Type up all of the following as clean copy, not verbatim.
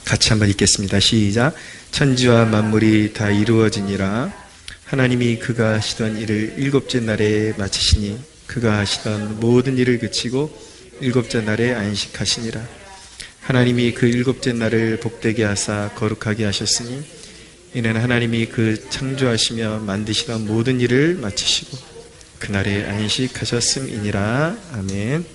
같이 한번 읽겠습니다. 시작. 천지와 만물이 다 이루어지니라. 하나님이 그가 하시던 일을 일곱째 날에 마치시니 그가 하시던 모든 일을 그치고 일곱째 날에 안식하시니라. 하나님이 그 일곱째 날을 복되게 하사 거룩하게 하셨으니 이는 하나님이 그 창조하시며 만드시던 모든 일을 마치시고 그날에 안식하셨음이니라. 아멘.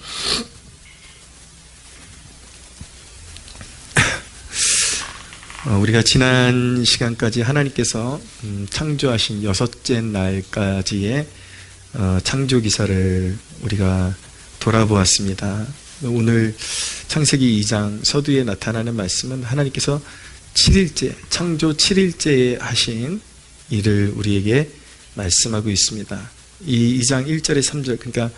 우리가 지난 시간까지 하나님께서 창조하신 여섯째 날까지의 창조 기사를 우리가 돌아보았습니다. 오늘 창세기 2장 서두에 나타나는 말씀은 하나님께서 7일째, 창조 7일째에 하신 일을 우리에게 말씀하고 있습니다. 이 2장 1절에 3절, 그러니까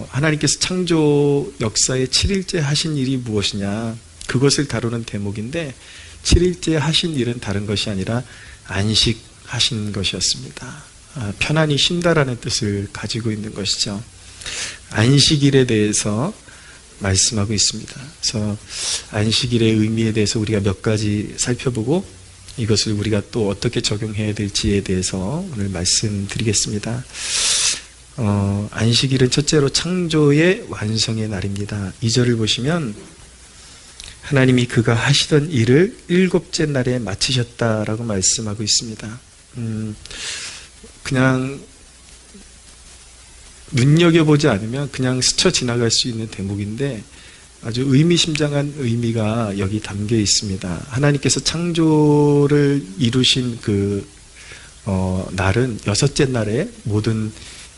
하나님께서 창조 역사의 7일째 하신 일이 무엇이냐, 그것을 다루는 대목인데 7일째 하신 일은 다른 것이 아니라 안식하신 것이었습니다. 편안히 쉰다라는 뜻을 가지고 있는 것이죠. 안식일에 대해서 말씀하고 있습니다. 그래서 안식일의 의미에 대해서 우리가 몇 가지 살펴보고 이것을 우리가 또 어떻게 적용해야 될지에 대해서 오늘 말씀드리겠습니다. 안식일은 첫째로 창조의 완성의 날입니다. 2절을 보시면 하나님이 그가 하시던 일을 일곱째 날에 마치셨다라고 말씀하고 있습니다. 그냥 눈여겨보지 않으면 그냥 스쳐 지나갈 수 있는 대목인데 아주 의미심장한 의미가 여기 담겨 있습니다. 하나님께서 창조를 이루신 그 날은 여섯째 날에 모든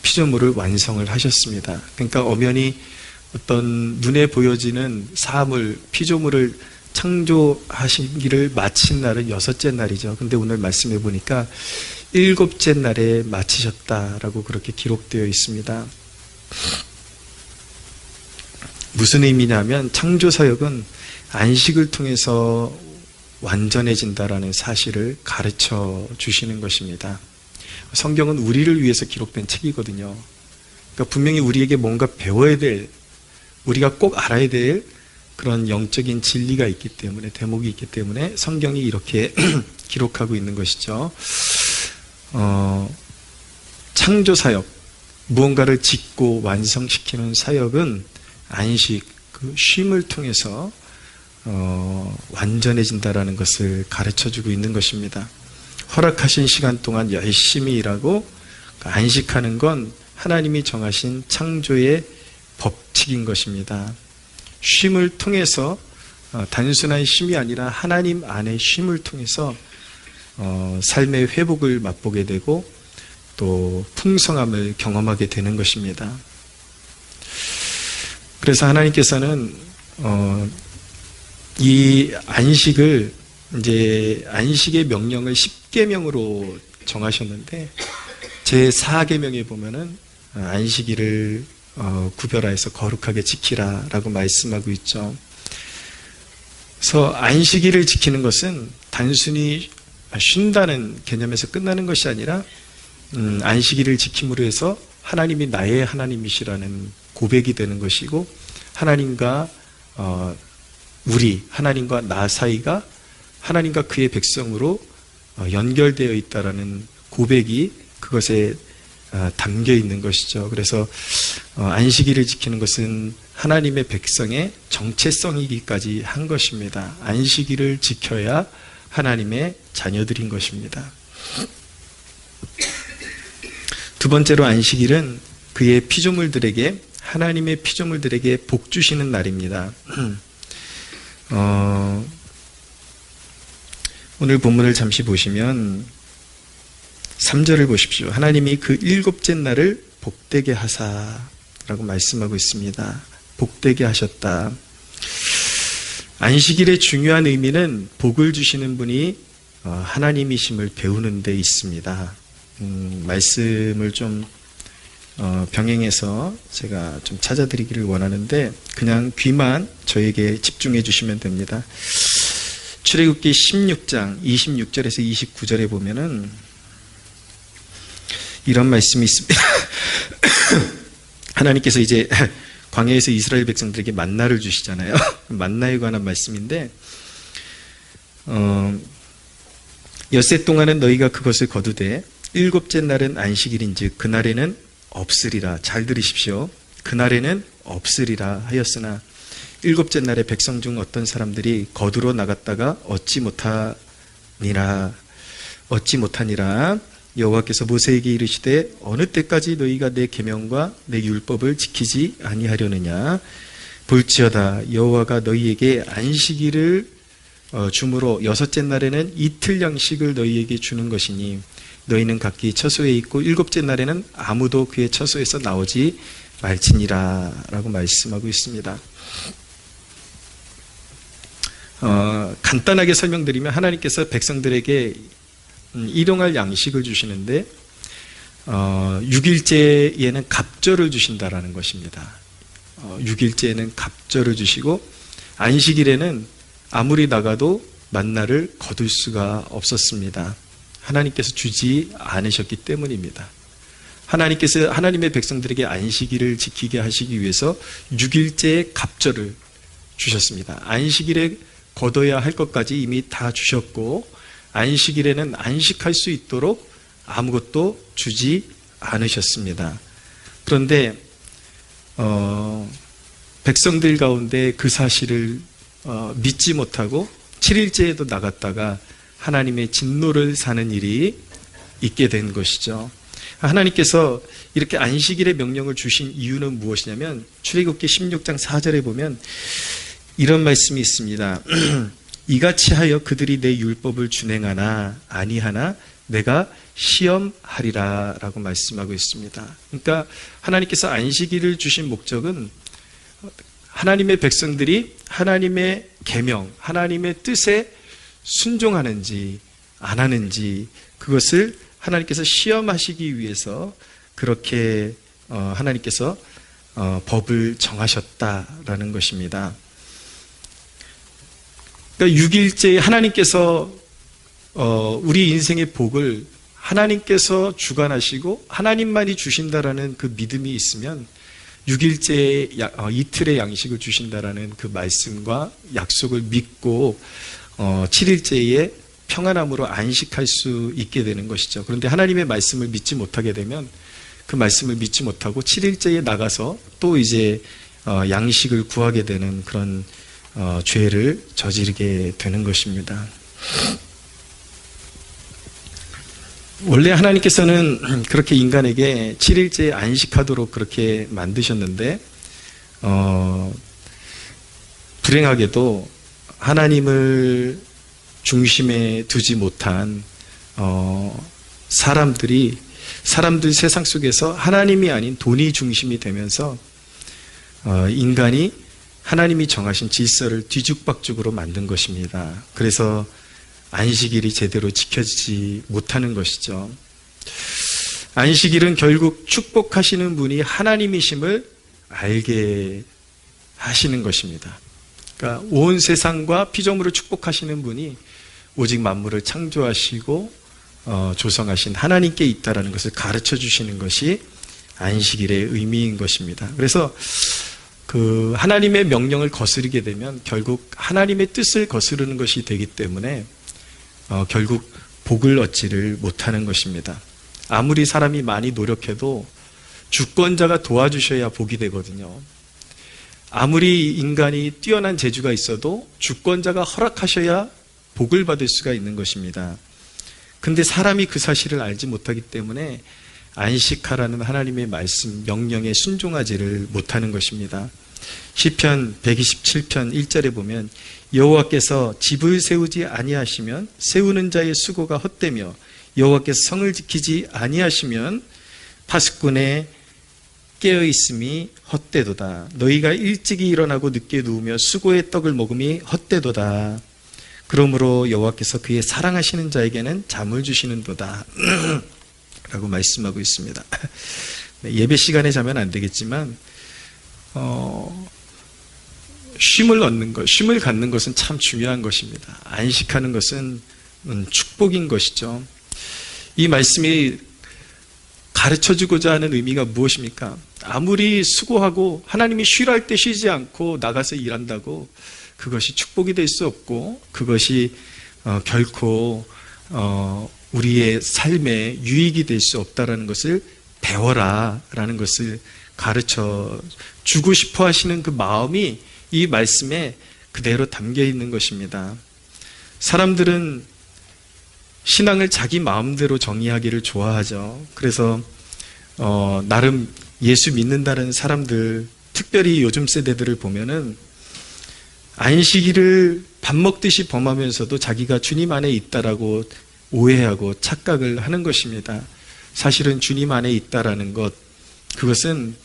피조물을 완성을 하셨습니다. 그러니까 엄연히 어떤 눈에 보여지는 사물, 피조물을 창조하시기를 마친 날은 여섯째 날이죠. 근데 오늘 말씀해 보니까 일곱째 날에 마치셨다라고 그렇게 기록되어 있습니다. 무슨 의미냐면 창조 사역은 안식을 통해서 완전해진다라는 사실을 가르쳐 주시는 것입니다. 성경은 우리를 위해서 기록된 책이거든요. 그러니까 분명히 우리에게 뭔가 배워야 될, 우리가 꼭 알아야 될 그런 영적인 진리가 있기 때문에, 대목이 있기 때문에 성경이 이렇게 기록하고 있는 것이죠. 창조 사역, 무언가를 짓고 완성시키는 사역은 안식, 그 쉼을 통해서 완전해진다라는 것을 가르쳐주고 있는 것입니다. 허락하신 시간 동안 열심히 일하고 안식하는 건 하나님이 정하신 창조의 법칙인 것입니다. 쉼을 통해서 단순한 쉼이 아니라 하나님 안의 쉼을 통해서 삶의 회복을 맛보게 되고 또 풍성함을 경험하게 되는 것입니다. 그래서 하나님께서는 이 안식을 이제 안식의 명령을 10계명으로 정하셨는데 제4계명에 보면은 안식일을 구별하여서 거룩하게 지키라라고 말씀하고 있죠. 그래서 안식일을 지키는 것은 단순히 쉰다는 개념에서 끝나는 것이 아니라 안식일을 지킴으로 해서 하나님이 나의 하나님이시라는 고백이 되는 것이고 하나님과 하나님과 나 사이가 하나님과 그의 백성으로 연결되어 있다라는 고백이 그것에 담겨 있는 것이죠. 그래서 안식일을 지키는 것은 하나님의 백성의 정체성이기까지 한 것입니다. 안식일을 지켜야 하나님의 자녀들인 것입니다. 두 번째로 안식일은 그의 피조물들에게, 하나님의 피조물들에게 복 주시는 날입니다. 오늘 본문을 잠시 보시면 3절을 보십시오. 하나님이 그 일곱째 날을 복되게 하사라고 말씀하고 있습니다. 복되게 하셨다. 안식일의 중요한 의미는 복을 주시는 분이 하나님이심을 배우는 데 있습니다. 말씀을 좀 병행해서 제가 좀 찾아드리기를 원하는데 그냥 귀만 저에게 집중해 주시면 됩니다. 출애굽기 16장 26절에서 29절에 보면은 이런 말씀이 있습니다. 하나님께서 이제 광야에서 이스라엘 백성들에게 만나를 주시잖아요. 만나에 관한 말씀인데 엿새 동안은 너희가 그것을 거두되 일곱째 날은 안식일인즉 그날에는 없으리라. 잘 들으십시오. 그날에는 없으리라 하였으나 일곱째 날에 백성 중 어떤 사람들이 거두러 나갔다가 얻지 못하니라. 여호와께서 모세에게 이르시되 어느 때까지 너희가 내 계명과 내 율법을 지키지 아니하려느냐. 볼지어다 여호와가 너희에게 안식일을 주므로 여섯째 날에는 이틀 양식을 너희에게 주는 것이니 너희는 각기 처소에 있고 일곱째 날에는 아무도 그의 처소에서 나오지 말지니라 라고 말씀하고 있습니다. 간단하게 설명드리면 하나님께서 백성들에게 일용할 양식을 주시는데 6일째에는 갑절을 주신다라는 것입니다. 6일째에는 갑절을 주시고 안식일에는 아무리 나가도 만나를 거둘 수가 없었습니다. 하나님께서 주지 않으셨기 때문입니다. 하나님께서 하나님의 백성들에게 안식일을 지키게 하시기 위해서 6일째의 갑절을 주셨습니다. 안식일에 거둬야 할 것까지 이미 다 주셨고 안식일에는 안식할 수 있도록 아무것도 주지 않으셨습니다. 그런데 백성들 가운데 그 사실을 믿지 못하고 7일째에도 나갔다가 하나님의 진노를 사는 일이 있게 된 것이죠. 하나님께서 이렇게 안식일의 명령을 주신 이유는 무엇이냐면 출애굽기 16장 4절에 보면 이런 말씀이 있습니다. 이같이 하여 그들이 내 율법을 준행하나 아니하나 내가 시험하리라 라고 말씀하고 있습니다. 그러니까 하나님께서 안식일을 주신 목적은 하나님의 백성들이 하나님의 계명, 하나님의 뜻에 순종하는지 안 하는지 그것을 하나님께서 시험하시기 위해서 그렇게 하나님께서 법을 정하셨다라는 것입니다. 그러니까 6일째에 하나님께서 우리 인생의 복을 하나님께서 주관하시고 하나님만이 주신다라는 그 믿음이 있으면 6일째에 이틀의 양식을 주신다라는 그 말씀과 약속을 믿고 7일째에 평안함으로 안식할 수 있게 되는 것이죠. 그런데 하나님의 말씀을 믿지 못하게 되면 그 말씀을 믿지 못하고 7일째에 나가서 또 이제 양식을 구하게 되는 그런 죄를 저지르게 되는 것입니다. 원래 하나님께서는 그렇게 인간에게 7일째에 안식하도록 그렇게 만드셨는데 불행하게도 하나님을 중심에 두지 못한 사람들 세상 속에서 하나님이 아닌 돈이 중심이 되면서 인간이 하나님이 정하신 질서를 뒤죽박죽으로 만든 것입니다. 그래서 안식일이 제대로 지켜지지 못하는 것이죠. 안식일은 결국 축복하시는 분이 하나님이심을 알게 하시는 것입니다. 그러니까 온 세상과 피조물을 축복하시는 분이 오직 만물을 창조하시고 조성하신 하나님께 있다라는 것을 가르쳐 주시는 것이 안식일의 의미인 것입니다. 그래서 그 하나님의 명령을 거스르게 되면 결국 하나님의 뜻을 거스르는 것이 되기 때문에 결국 복을 얻지를 못하는 것입니다. 아무리 사람이 많이 노력해도 주권자가 도와주셔야 복이 되거든요. 아무리 인간이 뛰어난 재주가 있어도 주권자가 허락하셔야 복을 받을 수가 있는 것입니다. 근데 사람이 그 사실을 알지 못하기 때문에 안식하라는 하나님의 말씀, 명령에 순종하지를 못하는 것입니다. 시편 127편 1절에 보면 여호와께서 집을 세우지 아니하시면 세우는 자의 수고가 헛되며 여호와께서 성을 지키지 아니하시면 파수꾼의 깨어있음이 헛되도다. 너희가 일찍이 일어나고 늦게 누우며 수고의 떡을 먹음이 헛되도다. 그러므로 여호와께서 그의 사랑하시는 자에게는 잠을 주시는도다 라고 말씀하고 있습니다. 예배 시간에 자면 안 되겠지만 쉼을 얻는 것, 쉼을 갖는 것은 참 중요한 것입니다. 안식하는 것은 축복인 것이죠. 이 말씀이 가르쳐주고자 하는 의미가 무엇입니까? 아무리 수고하고 하나님이 쉬라 할 때 쉬지 않고 나가서 일한다고 그것이 축복이 될 수 없고 그것이 결코 우리의 삶에 유익이 될 수 없다라는 것을 배워라 라는 것을 가르쳐 주고 싶어 하시는 그 마음이 이 말씀에 그대로 담겨 있는 것입니다. 사람들은 신앙을 자기 마음대로 정의하기를 좋아하죠. 그래서 나름 예수 믿는다는 사람들, 특별히 요즘 세대들을 보면은 안식일을 밥 먹듯이 범하면서도 자기가 주님 안에 있다라고 오해하고 착각을 하는 것입니다. 사실은 주님 안에 있다라는 것, 그것은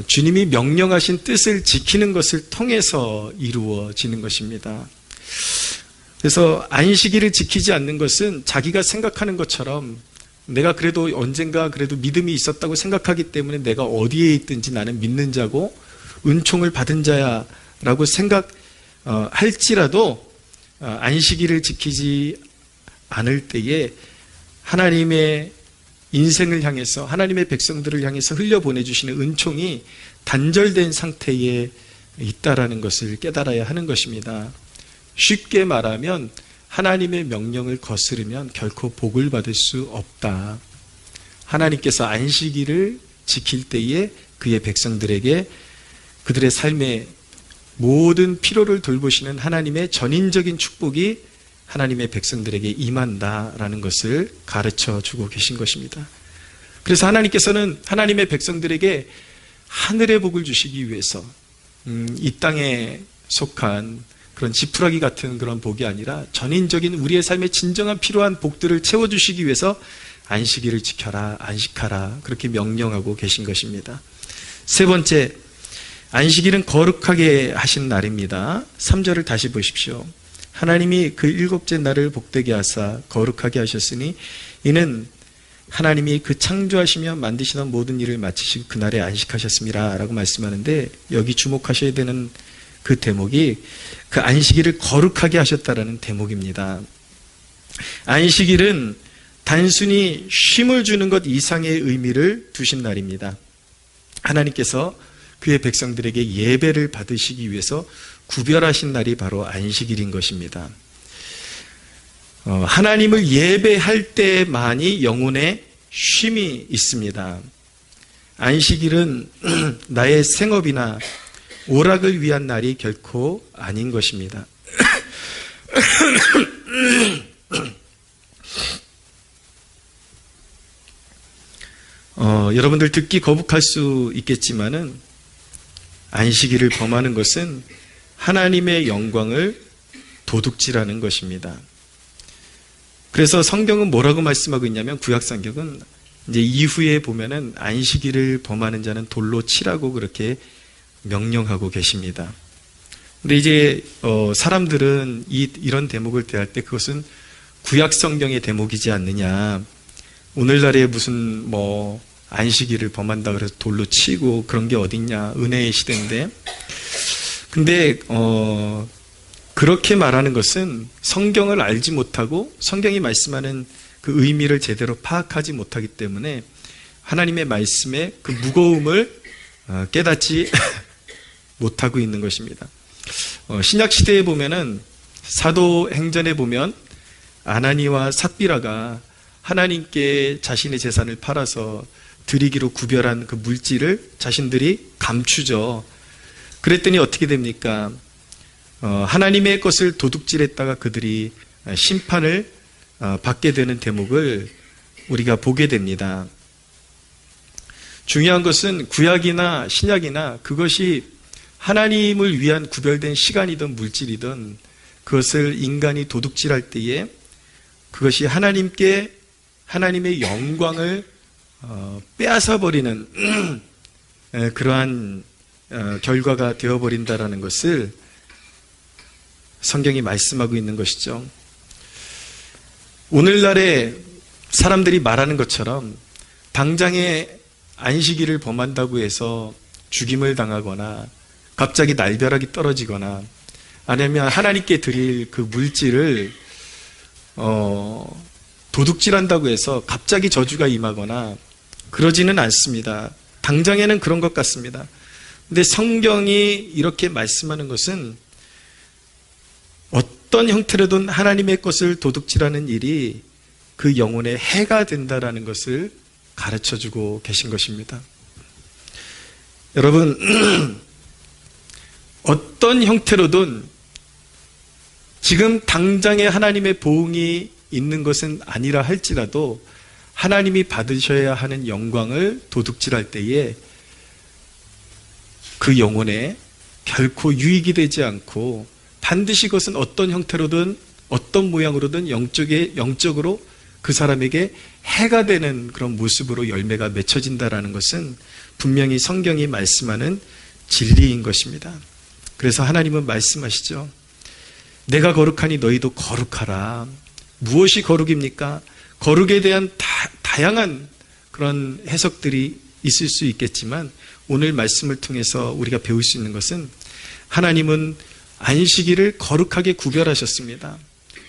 주님이 명령하신 뜻을 지키는 것을 통해서 이루어지는 것입니다. 그래서 안식일을 지키지 않는 것은 자기가 생각하는 것처럼 내가 그래도 언젠가 그래도 믿음이 있었다고 생각하기 때문에 내가 어디에 있든지 나는 믿는 자고 은총을 받은 자야 라고 생각할지라도 안식일을 지키지 않을 때에 하나님의 인생을 향해서 하나님의 백성들을 향해서 흘려보내주시는 은총이 단절된 상태에 있다라는 것을 깨달아야 하는 것입니다. 쉽게 말하면 하나님의 명령을 거스르면 결코 복을 받을 수 없다. 하나님께서 안식일을 지킬 때에 그의 백성들에게 그들의 삶의 모든 필요를 돌보시는 하나님의 전인적인 축복이 하나님의 백성들에게 임한다라는 것을 가르쳐 주고 계신 것입니다. 그래서 하나님께서는 하나님의 백성들에게 하늘의 복을 주시기 위해서 이 땅에 속한 그런 지푸라기 같은 그런 복이 아니라 전인적인 우리의 삶에 진정한 필요한 복들을 채워주시기 위해서 안식일을 지켜라, 안식하라 그렇게 명령하고 계신 것입니다. 세 번째, 안식일은 거룩하게 하신 날입니다. 3절을 다시 보십시오. 하나님이 그 일곱째 날을 복되게 하사 거룩하게 하셨으니 이는 하나님이 그 창조하시며 만드시던 모든 일을 마치시고 그날에 안식하셨습니다 라고 말씀하는데, 여기 주목하셔야 되는 그 대목이 그 안식일을 거룩하게 하셨다라는 대목입니다. 안식일은 단순히 쉼을 주는 것 이상의 의미를 두신 날입니다. 하나님께서 그의 백성들에게 예배를 받으시기 위해서 구별하신 날이 바로 안식일인 것입니다. 하나님을 예배할 때만이 영혼의 쉼이 있습니다. 안식일은 나의 생업이나 오락을 위한 날이 결코 아닌 것입니다. 여러분들 듣기 거북할 수 있겠지만은 안식일을 범하는 것은 하나님의 영광을 도둑질하는 것입니다. 그래서 성경은 뭐라고 말씀하고 있냐면, 구약성경은 이제 이후에 보면은 안식일을 범하는 자는 돌로 치라고 그렇게 명령하고 계십니다. 근데 이제 사람들은 이런 대목을 대할 때 그것은 구약성경의 대목이지 않느냐, 오늘날에 무슨 안식일을 범한다 그래서 돌로 치고 그런 게 어딨냐, 은혜의 시대인데. 근데 그렇게 말하는 것은 성경을 알지 못하고 성경이 말씀하는 그 의미를 제대로 파악하지 못하기 때문에 하나님의 말씀의 그 무거움을 깨닫지 못하고 있는 것입니다. 신약시대에 보면은 사도행전에 보면 아나니와 삽비라가 하나님께 자신의 재산을 팔아서 드리기로 구별한 그 물질을 자신들이 감추죠. 그랬더니 어떻게 됩니까? 하나님의 것을 도둑질했다가 그들이 심판을 받게 되는 대목을 우리가 보게 됩니다. 중요한 것은 구약이나 신약이나 그것이 하나님을 위한 구별된 시간이든 물질이든 그것을 인간이 도둑질할 때에 그것이 하나님의 영광을 빼앗아버리는 그러한 결과가 되어버린다라는 것을 성경이 말씀하고 있는 것이죠. 오늘날에 사람들이 말하는 것처럼 당장에 안식일을 범한다고 해서 죽임을 당하거나 갑자기 날벼락이 떨어지거나 아니면 하나님께 드릴 그 물질을 도둑질한다고 해서 갑자기 저주가 임하거나 그러지는 않습니다. 당장에는 그런 것 같습니다. 근데 성경이 이렇게 말씀하는 것은 어떤 형태로든 하나님의 것을 도둑질하는 일이 그 영혼에 해가 된다라는 것을 가르쳐주고 계신 것입니다. 여러분, 어떤 형태로든 지금 당장에 하나님의 보응이 있는 것은 아니라 할지라도 하나님이 받으셔야 하는 영광을 도둑질할 때에 그 영혼에 결코 유익이 되지 않고 반드시 그것은 어떤 형태로든 어떤 모양으로든 영적으로 그 사람에게 해가 되는 그런 모습으로 열매가 맺혀진다라는 것은 분명히 성경이 말씀하는 진리인 것입니다. 그래서 하나님은 말씀하시죠. 내가 거룩하니 너희도 거룩하라. 무엇이 거룩입니까? 거룩에 대한 다양한 그런 해석들이 있을 수 있겠지만 오늘 말씀을 통해서 우리가 배울 수 있는 것은 하나님은 안식일을 거룩하게 구별하셨습니다.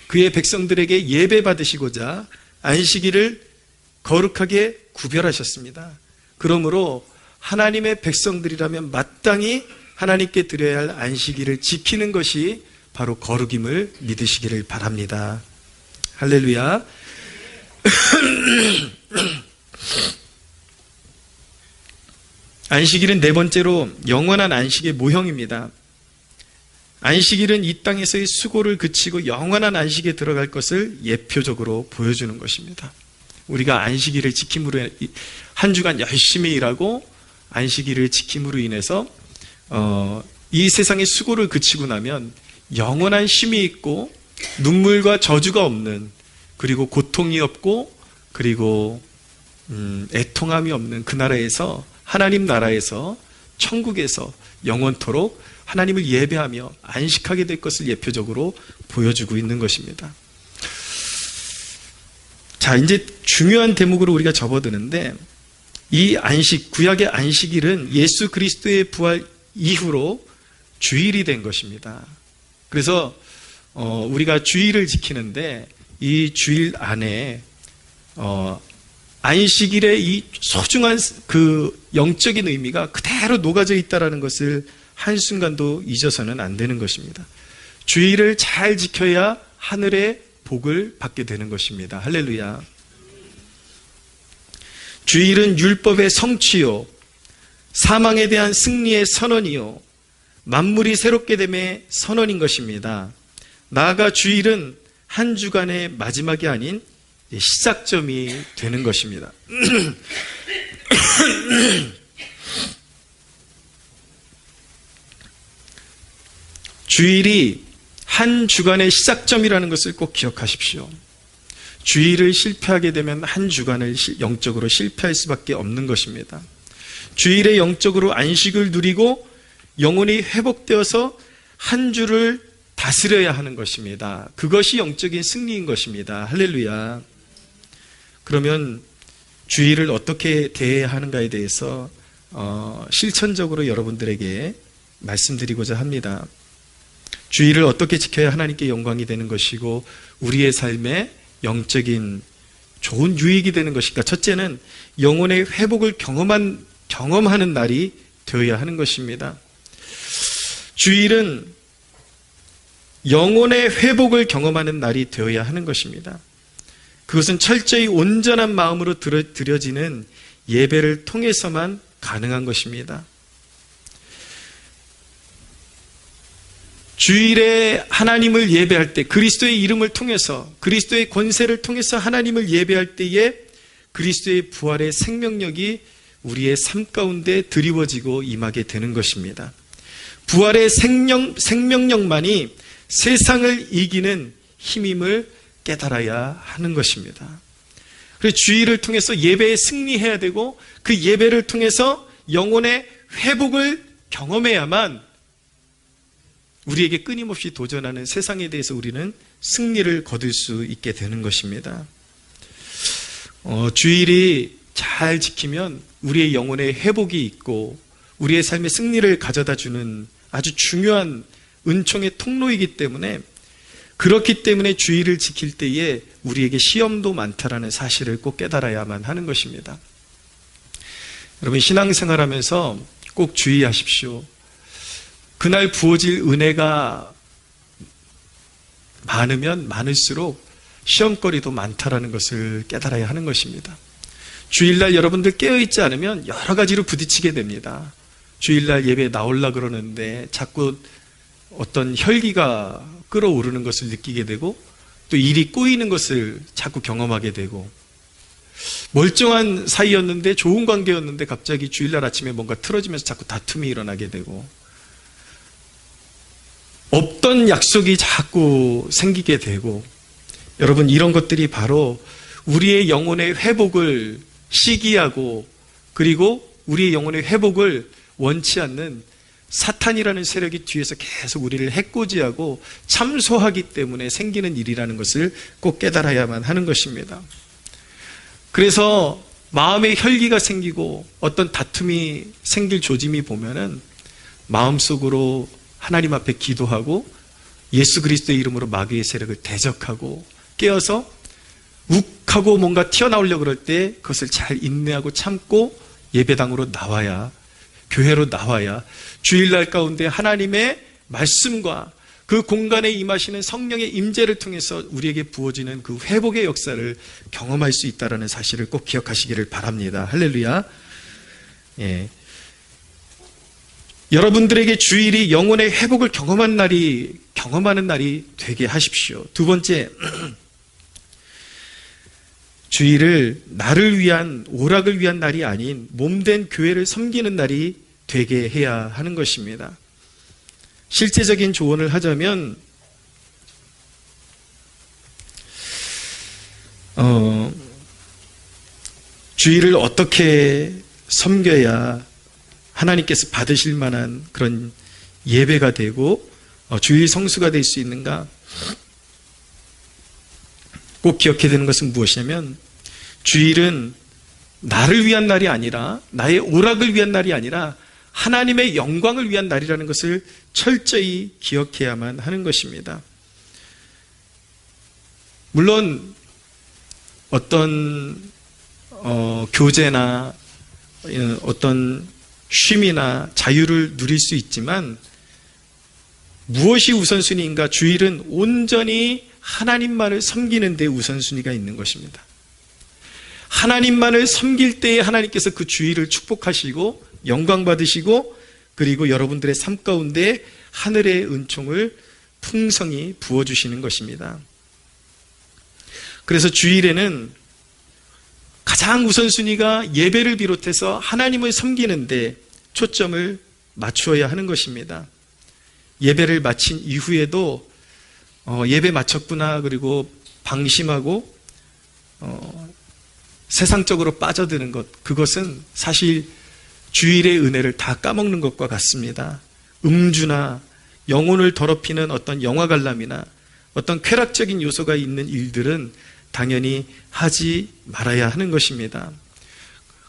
그의 백성들에게 예배 받으시고자 안식일을 거룩하게 구별하셨습니다. 그러므로 하나님의 백성들이라면 마땅히 하나님께 드려야 할 안식일을 지키는 것이 바로 거룩임을 믿으시기를 바랍니다. 할렐루야. 안식일은 네 번째로 영원한 안식의 모형입니다. 안식일은 이 땅에서의 수고를 그치고 영원한 안식에 들어갈 것을 예표적으로 보여주는 것입니다. 우리가 안식일을 지킴으로 한 주간 열심히 일하고 안식일을 지킴으로 인해서 이 세상의 수고를 그치고 나면 영원한 쉼이 있고 눈물과 저주가 없는, 그리고 고통이 없고, 그리고 애통함이 없는 그 나라에서, 하나님 나라에서, 천국에서 영원토록 하나님을 예배하며 안식하게 될 것을 예표적으로 보여주고 있는 것입니다. 자, 이제 중요한 대목으로 우리가 접어드는데, 이 안식, 구약의 안식일은 예수 그리스도의 부활 이후로 주일이 된 것입니다. 그래서 우리가 주일을 지키는데 이 주일 안에 안식일의 이 소중한 그 영적인 의미가 그대로 녹아져 있다는 것을 한순간도 잊어서는 안 되는 것입니다. 주일을 잘 지켜야 하늘의 복을 받게 되는 것입니다. 할렐루야. 주일은 율법의 성취요, 사망에 대한 승리의 선언이요, 만물이 새롭게 됨의 선언인 것입니다. 나아가 주일은 한 주간의 마지막이 아닌 시작점이 되는 것입니다. 주일이 한 주간의 시작점이라는 것을 꼭 기억하십시오. 주일을 실패하게 되면 한 주간을 영적으로 실패할 수밖에 없는 것입니다. 주일에 영적으로 안식을 누리고 영혼이 회복되어서 한 주를 다스려야 하는 것입니다. 그것이 영적인 승리인 것입니다. 할렐루야. 그러면 주일을 어떻게 대해야 하는가에 대해서 실천적으로 여러분들에게 말씀드리고자 합니다. 주일을 어떻게 지켜야 하나님께 영광이 되는 것이고 우리의 삶에 영적인 좋은 유익이 되는 것인가? 첫째는 영혼의 회복을 경험하는 날이 되어야 하는 것입니다. 주일은 영혼의 회복을 경험하는 날이 되어야 하는 것입니다. 그것은 철저히 온전한 마음으로 드려지는 예배를 통해서만 가능한 것입니다. 주일에 하나님을 예배할 때, 그리스도의 이름을 통해서, 그리스도의 권세를 통해서 하나님을 예배할 때에 그리스도의 부활의 생명력이 우리의 삶 가운데 드리워지고 임하게 되는 것입니다. 부활의 생명력만이 세상을 이기는 힘임을 깨달아야 하는 것입니다. 그래서 주일을 통해서 예배에 승리해야 되고 그 예배를 통해서 영혼의 회복을 경험해야만 우리에게 끊임없이 도전하는 세상에 대해서 우리는 승리를 거둘 수 있게 되는 것입니다. 주일이 잘 지키면 우리의 영혼의 회복이 있고 우리의 삶의 승리를 가져다 주는 아주 중요한 은총의 통로이기 때문에, 그렇기 때문에 주일을 지킬 때에 우리에게 시험도 많다라는 사실을 꼭 깨달아야만 하는 것입니다. 여러분, 신앙생활하면서 꼭 주의하십시오. 그날 부어질 은혜가 많으면 많을수록 시험거리도 많다라는 것을 깨달아야 하는 것입니다. 주일날 여러분들 깨어있지 않으면 여러 가지로 부딪히게 됩니다. 주일날 예배에 나오려고 그러는데 자꾸 어떤 혈기가 끓어오르는 것을 느끼게 되고, 또 일이 꼬이는 것을 자꾸 경험하게 되고, 멀쩡한 사이였는데, 좋은 관계였는데 갑자기 주일날 아침에 뭔가 틀어지면서 자꾸 다툼이 일어나게 되고, 없던 약속이 자꾸 생기게 되고, 여러분, 이런 것들이 바로 우리의 영혼의 회복을 시기하고, 그리고 우리의 영혼의 회복을 원치 않는 사탄이라는 세력이 뒤에서 계속 우리를 해코지하고 참소하기 때문에 생기는 일이라는 것을 꼭 깨달아야만 하는 것입니다. 그래서 마음에 혈기가 생기고 어떤 다툼이 생길 조짐이 보면은 마음속으로 하나님 앞에 기도하고 예수 그리스도의 이름으로 마귀의 세력을 대적하고 깨어서 욱하고 뭔가 튀어나오려고 그럴 때 그것을 잘 인내하고 참고 예배당으로 나와야, 교회로 나와야 주일날 가운데 하나님의 말씀과 그 공간에 임하시는 성령의 임재를 통해서 우리에게 부어지는 그 회복의 역사를 경험할 수 있다는 사실을 꼭 기억하시기를 바랍니다. 할렐루야. 예. 여러분들에게 주일이 영혼의 회복을 경험하는 날이 되게 하십시오. 두 번째, 주일을 나를 위한, 오락을 위한 날이 아닌 몸된 교회를 섬기는 날이 되게 해야 하는 것입니다. 실제적인 조언을 하자면 주일을 어떻게 섬겨야 하나님께서 받으실 만한 그런 예배가 되고 주일 성수가 될 수 있는가? 꼭 기억해야 되는 것은 무엇이냐면, 주일은 나를 위한 날이 아니라, 나의 오락을 위한 날이 아니라 하나님의 영광을 위한 날이라는 것을 철저히 기억해야만 하는 것입니다. 물론 어떤 교제나 어떤 쉼이나 자유를 누릴 수 있지만, 무엇이 우선순위인가? 주일은 온전히 하나님만을 섬기는 데 우선순위가 있는 것입니다. 하나님만을 섬길 때에 하나님께서 그 주일을 축복하시고 영광 받으시고, 그리고 여러분들의 삶 가운데 하늘의 은총을 풍성히 부어주시는 것입니다. 그래서 주일에는 가장 우선순위가 예배를 비롯해서 하나님을 섬기는데 초점을 맞추어야 하는 것입니다. 예배를 마친 이후에도 예배 마쳤구나, 그리고 방심하고 세상적으로 빠져드는 것, 그것은 사실 주일의 은혜를 다 까먹는 것과 같습니다. 음주나 영혼을 더럽히는 어떤 영화 관람이나 어떤 쾌락적인 요소가 있는 일들은 당연히 하지 말아야 하는 것입니다.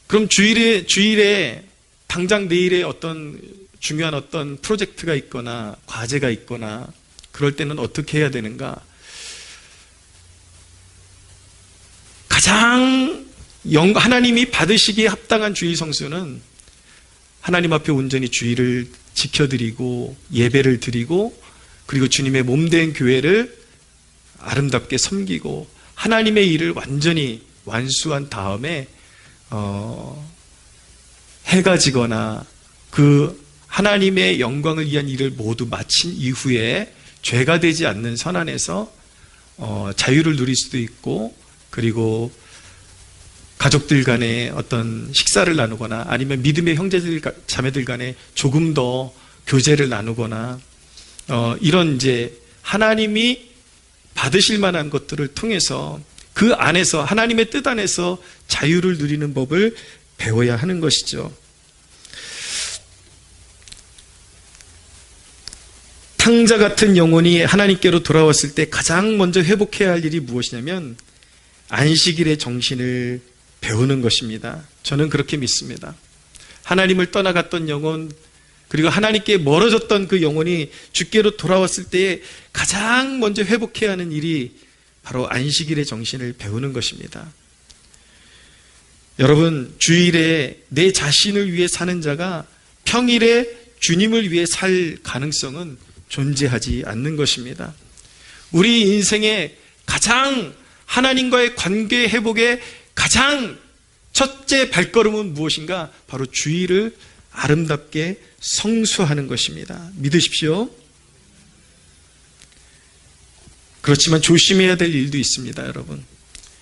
그럼 주일에 당장 내일에 어떤 중요한 어떤 프로젝트가 있거나 과제가 있거나 그럴 때는 어떻게 해야 되는가? 가장 하나님이 받으시기에 합당한 주일 성수는 하나님 앞에 온전히 주일을 지켜드리고 예배를 드리고, 그리고 주님의 몸된 교회를 아름답게 섬기고 하나님의 일을 완전히 완수한 다음에 해가 지거나 그 하나님의 영광을 위한 일을 모두 마친 이후에 죄가 되지 않는 선안에서 자유를 누릴 수도 있고, 그리고 가족들 간에 어떤 식사를 나누거나 아니면 믿음의 형제들 자매들 간에 조금 더 교제를 나누거나 이런 이제 하나님이 받으실 만한 것들을 통해서 그 안에서 하나님의 뜻 안에서 자유를 누리는 법을 배워야 하는 것이죠. 탕자 같은 영혼이 하나님께로 돌아왔을 때 가장 먼저 회복해야 할 일이 무엇이냐면 안식일의 정신을 배우는 것입니다. 저는 그렇게 믿습니다. 하나님을 떠나갔던 영혼, 그리고 하나님께 멀어졌던 그 영혼이 주께로 돌아왔을 때에 가장 먼저 회복해야 하는 일이 바로 안식일의 정신을 배우는 것입니다. 여러분, 주일에 내 자신을 위해 사는 자가 평일에 주님을 위해 살 가능성은 존재하지 않는 것입니다. 우리 인생의 가장 하나님과의 관계 회복의 가장 첫째 발걸음은 무엇인가? 바로 주일을 아름답게 성수하는 것입니다. 믿으십시오. 그렇지만 조심해야 될 일도 있습니다, 여러분.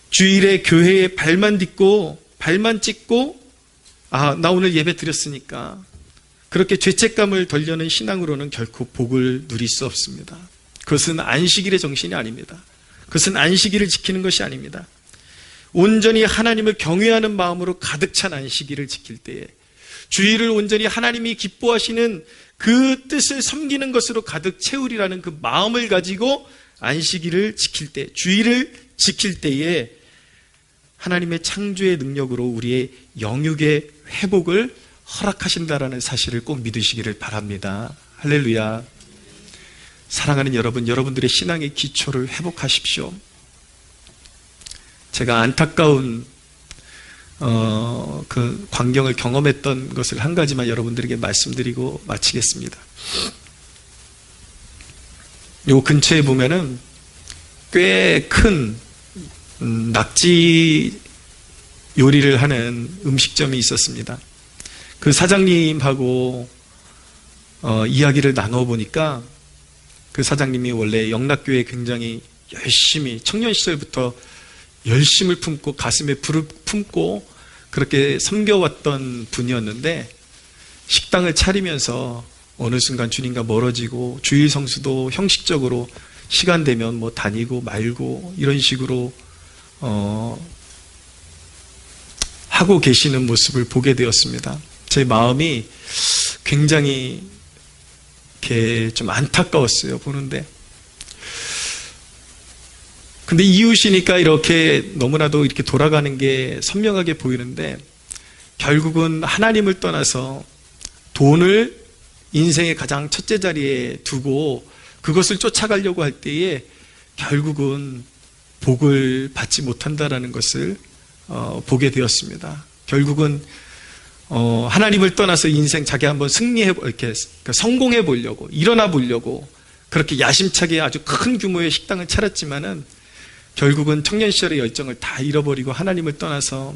주일에 교회에 발만 딛고 발만 찍고 나 오늘 예배 드렸으니까 그렇게 죄책감을 덜려는 신앙으로는 결코 복을 누릴 수 없습니다. 그것은 안식일의 정신이 아닙니다. 그것은 안식일을 지키는 것이 아닙니다. 온전히 하나님을 경외하는 마음으로 가득 찬 안식일을 지킬 때에 주일을 온전히 하나님이 기뻐하시는 그 뜻을 섬기는 것으로 가득 채우리라는 그 마음을 가지고 안식일을 지킬 때, 주일을 지킬 때에 하나님의 창조의 능력으로 우리의 영육의 회복을 허락하신다라는 사실을 꼭 믿으시기를 바랍니다. 할렐루야. 사랑하는 여러분, 여러분들의 신앙의 기초를 회복하십시오. 제가 안타까운 그 광경을 경험했던 것을 한 가지만 여러분들에게 말씀드리고 마치겠습니다. 요 근처에 보면은 꽤 큰 낙지 요리를 하는 음식점이 있었습니다. 그 사장님하고 이야기를 나눠보니까 그 사장님이 원래 영락교회에 굉장히 열심히 청년 시절부터 열심을 품고 가슴에 불을 품고 그렇게 섬겨왔던 분이었는데 식당을 차리면서 어느 순간 주님과 멀어지고 주일 성수도 형식적으로 시간 되면 뭐 다니고 말고 이런 식으로 하고 계시는 모습을 보게 되었습니다. 제 마음이 굉장히 이렇게 좀 안타까웠어요, 보는데. 근데 이웃이니까 이렇게 너무나도 이렇게 돌아가는 게 선명하게 보이는데 결국은 하나님을 떠나서 돈을 인생의 가장 첫째 자리에 두고 그것을 쫓아가려고 할 때에 결국은 복을 받지 못한다라는 것을 보게 되었습니다. 결국은 하나님을 떠나서 인생 자기 한번 이렇게 성공해 보려고 일어나 보려고 그렇게 야심차게 아주 큰 규모의 식당을 차렸지만은 결국은 청년 시절의 열정을 다 잃어버리고 하나님을 떠나서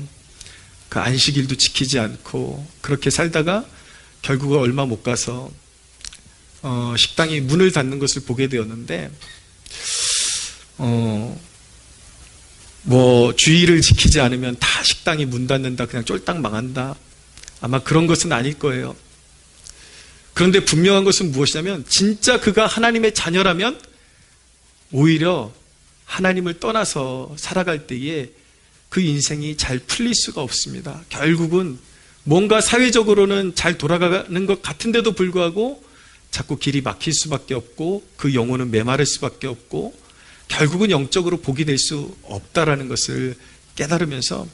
그 안식일도 지키지 않고 그렇게 살다가 결국은 얼마 못 가서 식당이 문을 닫는 것을 보게 되었는데 뭐 주의를 지키지 않으면 다 식당이 문 닫는다, 그냥 쫄딱 망한다, 아마 그런 것은 아닐 거예요. 그런데 분명한 것은 무엇이냐면 진짜 그가 하나님의 자녀라면 오히려 하나님을 떠나서 살아갈 때에 그 인생이 잘 풀릴 수가 없습니다. 결국은 뭔가 사회적으로는 잘 돌아가는 것 같은데도 불구하고 자꾸 길이 막힐 수밖에 없고 그 영혼은 메마를 수밖에 없고 결국은 영적으로 복이 될 수 없다라는 것을 깨달으면서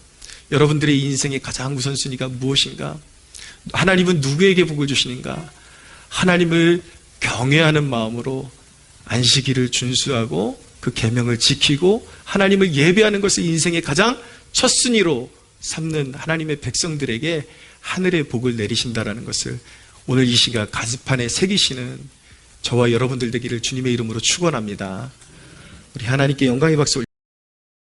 여러분들의 인생의 가장 우선순위가 무엇인가? 하나님은 누구에게 복을 주시는가? 하나님을 경외하는 마음으로 안식일을 준수하고 그 계명을 지키고 하나님을 예배하는 것을 인생의 가장 첫 순위로 삼는 하나님의 백성들에게 하늘의 복을 내리신다라는 것을 오늘 이 시각 가슴판에 새기시는 저와 여러분들 되기를 주님의 이름으로 축원합니다. 우리 하나님께 영광의 박수